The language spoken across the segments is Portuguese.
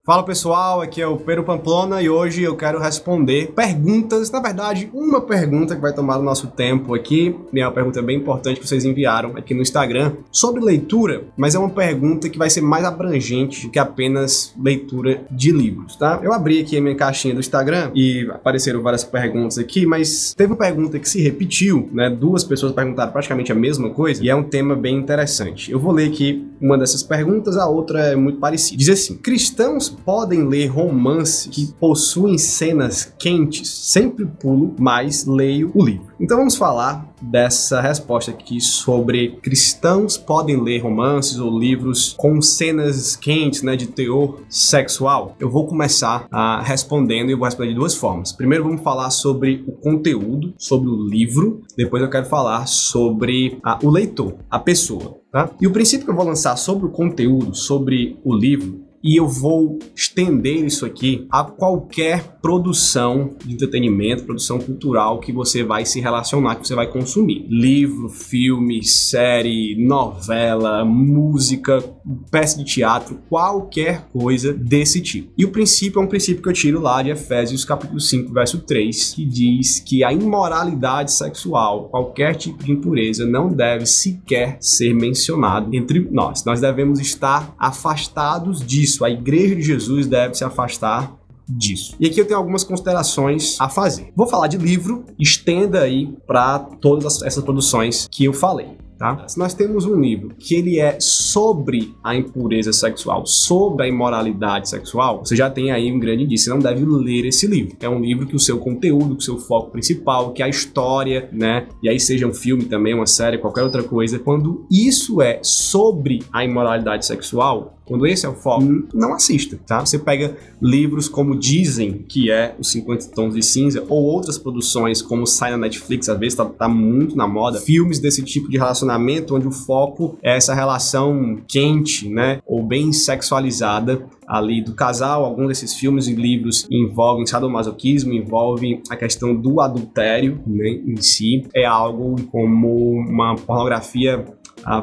Fala pessoal, aqui é o Pedro Pamplona e hoje eu quero responder perguntas, na verdade uma pergunta que vai tomar o nosso tempo aqui, e é uma pergunta bem importante que vocês enviaram aqui no Instagram, sobre leitura, mas é uma pergunta que vai ser mais abrangente do que apenas leitura de livros, tá? Eu abri aqui a minha caixinha do Instagram e apareceram várias perguntas aqui, mas teve uma pergunta que se repetiu, né? Duas pessoas perguntaram praticamente a mesma coisa e é um tema bem interessante. Eu vou ler aqui uma dessas perguntas, a outra é muito parecida. Diz assim: cristãos podem ler romances que possuem cenas quentes? Sempre pulo, mas leio o livro. Então vamos falar dessa resposta aqui sobre cristãos podem ler romances ou livros com cenas quentes, né, de teor sexual. Eu vou começar respondendo e eu vou responder de duas formas. Primeiro vamos falar sobre o conteúdo, sobre o livro. Depois eu quero falar sobre o leitor, a pessoa, tá? E o princípio que eu vou lançar sobre o conteúdo, sobre o livro, e eu vou estender isso aqui a qualquer produção de entretenimento, produção cultural que você vai se relacionar, que você vai consumir. Livro, filme, série, novela, música, peça de teatro, qualquer coisa desse tipo. E o princípio é um princípio que eu tiro lá de Efésios capítulo 5, verso 3, que diz que a imoralidade sexual, qualquer tipo de impureza, não deve sequer ser mencionado entre nós. Nós devemos estar afastados disso. A Igreja de Jesus deve se afastar disso. E aqui eu tenho algumas considerações a fazer. Vou falar de livro, estenda aí para todas essas produções que eu falei. Tá? Se nós temos um livro que ele é sobre a impureza sexual, sobre a imoralidade sexual, você já tem aí um grande indício, você não deve ler esse livro. É um livro que o seu conteúdo, que o seu foco principal, que a história, né, e aí seja um filme também, uma série, qualquer outra coisa, quando isso é sobre a imoralidade sexual, quando esse é o foco, não assista, tá? Você pega livros como Dizem, que é Os 50 Tons de Cinza, ou outras produções como sai na Netflix, às vezes tá muito na moda, filmes desse tipo de relacionamento, onde o foco é essa relação quente, né? Ou bem sexualizada ali do casal. Alguns desses filmes e livros envolvem sadomasoquismo, envolvem a questão do adultério, né, em si. É algo como uma pornografia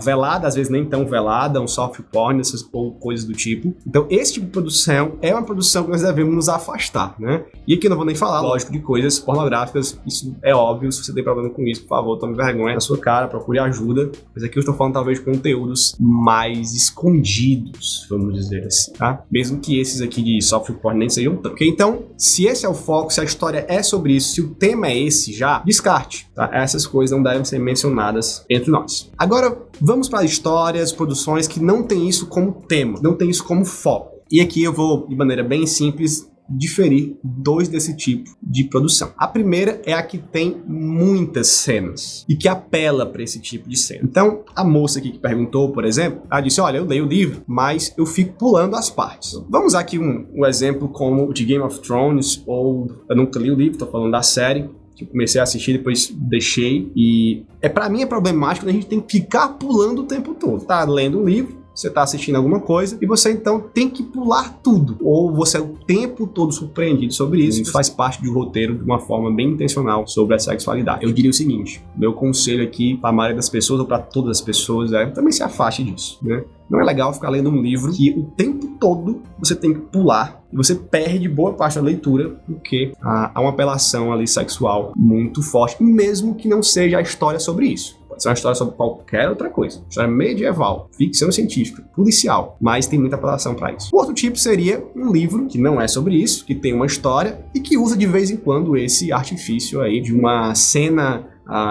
velada, às vezes nem tão velada, um soft porn, essas coisas do tipo. Então, esse tipo de produção é uma produção que nós devemos nos afastar, né? E aqui eu não vou nem falar, lógico, de coisas pornográficas, isso é óbvio. Se você tem problema com isso, por favor, tome vergonha na sua cara, procure ajuda. Mas aqui eu estou falando talvez de conteúdos mais escondidos, vamos dizer assim, tá? Mesmo que esses aqui de soft porn nem sejam tanto. Okay? Então, se esse é o foco, se a história é sobre isso, se o tema é esse já, descarte, tá? Essas coisas não devem ser mencionadas entre nós. Agora, vamos para histórias, produções que não tem isso como tema, não tem isso como foco. E aqui eu vou, de maneira bem simples, diferir dois desse tipo de produção. A primeira é a que tem muitas cenas e que apela para esse tipo de cena. Então, a moça aqui que perguntou, por exemplo, ela disse: olha, eu leio o livro, mas eu fico pulando as partes. Vamos usar aqui um exemplo como o de Game of Thrones, ou eu nunca li o livro, tô falando da série, que eu comecei a assistir, depois deixei, e pra mim é problemático quando a gente tem que ficar pulando o tempo todo. Tá lendo um livro, você tá assistindo alguma coisa, e você então tem que pular tudo. Ou você é o tempo todo surpreendido sobre isso. Isso faz parte do roteiro de uma forma bem intencional sobre a sexualidade. Eu diria o seguinte: meu conselho aqui para a maioria das pessoas, ou para todas as pessoas, também se afaste disso, né? Não é legal ficar lendo um livro que o tempo todo você tem que pular e você perde boa parte da leitura porque há uma apelação ali sexual muito forte, mesmo que não seja a história sobre isso. Pode ser uma história sobre qualquer outra coisa. História medieval, ficção científica, policial, mas tem muita apelação para isso. O outro tipo seria um livro que não é sobre isso, que tem uma história e que usa de vez em quando esse artifício aí de uma cena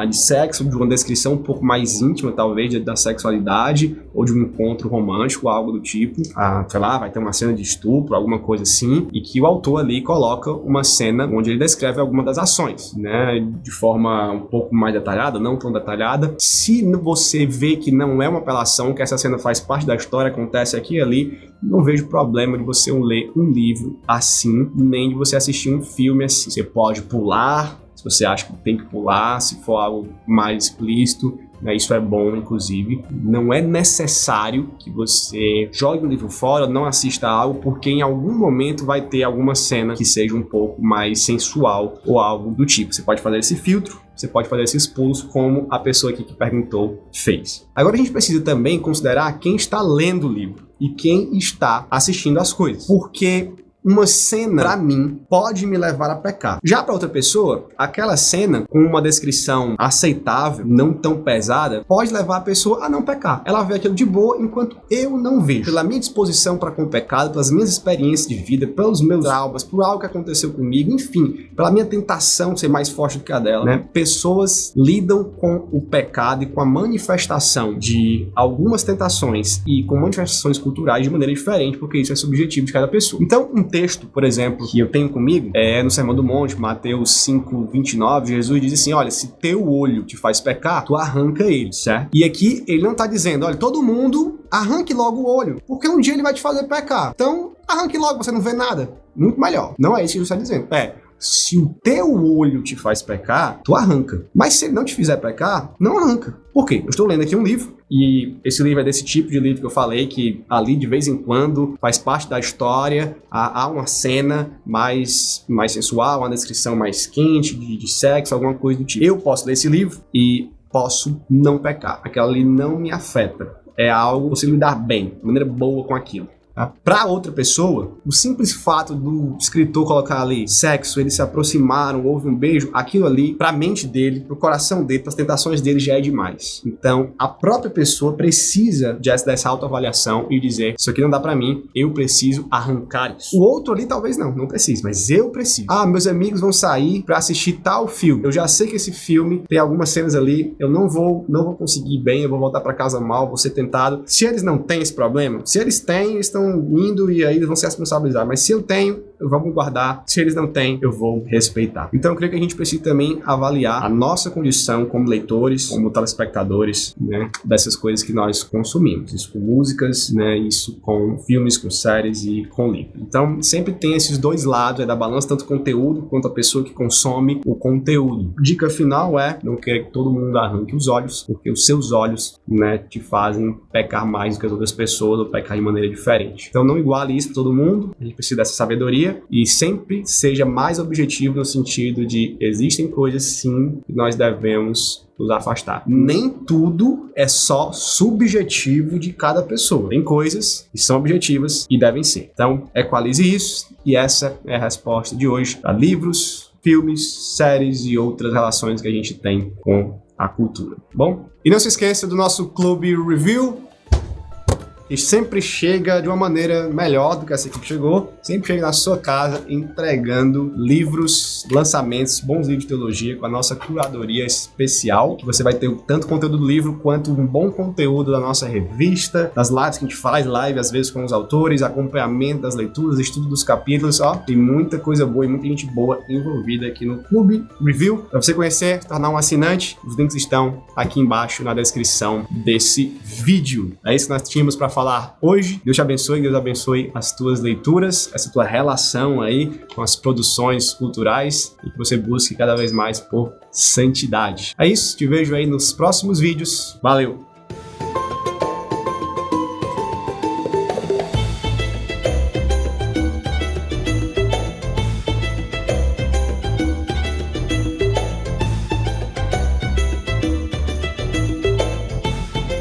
de sexo, de uma descrição um pouco mais íntima, talvez, da sexualidade, ou de um encontro romântico, algo do tipo. Sei lá, vai ter uma cena de estupro, alguma coisa assim, e que o autor ali coloca uma cena onde ele descreve alguma das ações, né, de forma um pouco mais detalhada, não tão detalhada. Se você vê que não é uma apelação, que essa cena faz parte da história, acontece aqui e ali, não vejo problema de você ler um livro assim, nem de você assistir um filme assim. Você pode pular, se você acha que tem que pular, se for algo mais explícito, né, isso é bom, inclusive. Não é necessário que você jogue o livro fora, não assista algo, porque em algum momento vai ter alguma cena que seja um pouco mais sensual ou algo do tipo. Você pode fazer esse filtro, você pode fazer esses pulos como a pessoa aqui que perguntou fez. Agora a gente precisa também considerar quem está lendo o livro. e quem está assistindo as coisas. Porque uma cena, pra mim, pode me levar a pecar. Já pra outra pessoa, aquela cena, com uma descrição aceitável, não tão pesada, pode levar a pessoa a não pecar. Ela vê aquilo de boa, enquanto eu não vejo. Pela minha disposição para com o pecado, pelas minhas experiências de vida, pelos meus traumas, por algo que aconteceu comigo, enfim, pela minha tentação de ser mais forte do que a dela, né? Pessoas lidam com o pecado e com a manifestação de algumas tentações e com manifestações culturais de maneira diferente, porque isso é subjetivo de cada pessoa. Então, um texto, por exemplo, que eu tenho comigo, é no Sermão do Monte, Mateus 5:29, Jesus diz assim, olha, se teu olho te faz pecar, tu arranca ele, certo? E aqui ele não tá dizendo, olha, todo mundo arranque logo o olho, porque um dia ele vai te fazer pecar. Então, arranque logo, você não vê nada. Muito melhor. Não é isso que Jesus está dizendo. Se o teu olho te faz pecar, tu arranca. Mas se ele não te fizer pecar, não arranca. Por quê? Eu estou lendo aqui um livro, e esse livro é desse tipo de livro que eu falei, que ali de vez em quando faz parte da história, há uma cena mais sensual, uma descrição mais quente de sexo, alguma coisa do tipo. Eu posso ler esse livro e posso não pecar. Aquilo ali não me afeta. É algo que eu consigo lidar bem, de maneira boa com aquilo. Para outra pessoa, o simples fato do escritor colocar ali sexo, eles se aproximaram, houve um beijo, aquilo ali, para a mente dele, para o coração dele, para as tentações dele já é demais. Então, a própria pessoa precisa dessa autoavaliação e dizer, isso aqui não dá para mim, eu preciso arrancar isso. O outro ali talvez não precise, mas eu preciso. Meus amigos vão sair para assistir tal filme. Eu já sei que esse filme tem algumas cenas ali, eu não vou conseguir bem, eu vou voltar para casa mal, vou ser tentado. Se eles não têm esse problema, se eles têm, eles estão indo e aí eles vão se responsabilizar. Mas se eu tenho, eu vou guardar. Se eles não têm, eu vou respeitar. Então eu creio que a gente precisa também avaliar a nossa condição como leitores, como telespectadores, né, dessas coisas que nós consumimos. Isso com músicas, né, isso com filmes, com séries e com livros. Então sempre tem esses dois lados da balança, tanto o conteúdo quanto a pessoa que consome o conteúdo. Dica final é, não queira que todo mundo arranque os olhos, porque os seus olhos, né, te fazem pecar mais do que as outras pessoas ou pecar de maneira diferente. Então não iguale isso para todo mundo, a gente precisa dessa sabedoria e sempre seja mais objetivo no sentido de existem coisas sim que nós devemos nos afastar. Nem tudo é só subjetivo de cada pessoa. Tem coisas que são objetivas e devem ser. Então equalize isso e essa é a resposta de hoje para livros, filmes, séries e outras relações que a gente tem com a cultura. Bom? E não se esqueça do nosso Clube Review, que sempre chega de uma maneira melhor do que essa aqui que chegou, sempre chega na sua casa entregando livros, lançamentos, bons livros de teologia com a nossa curadoria especial, que você vai ter tanto conteúdo do livro quanto um bom conteúdo da nossa revista, das lives que a gente faz, live às vezes com os autores, acompanhamento das leituras, estudo dos capítulos, tem muita coisa boa e muita gente boa envolvida aqui no Clube Review. Para você conhecer, tornar um assinante, os links estão aqui embaixo na descrição desse vídeo. É isso que nós tínhamos para falar hoje. Deus te abençoe, Deus abençoe as tuas leituras, essa tua relação aí com as produções culturais e que você busque cada vez mais por santidade. É isso, te vejo aí nos próximos vídeos. Valeu!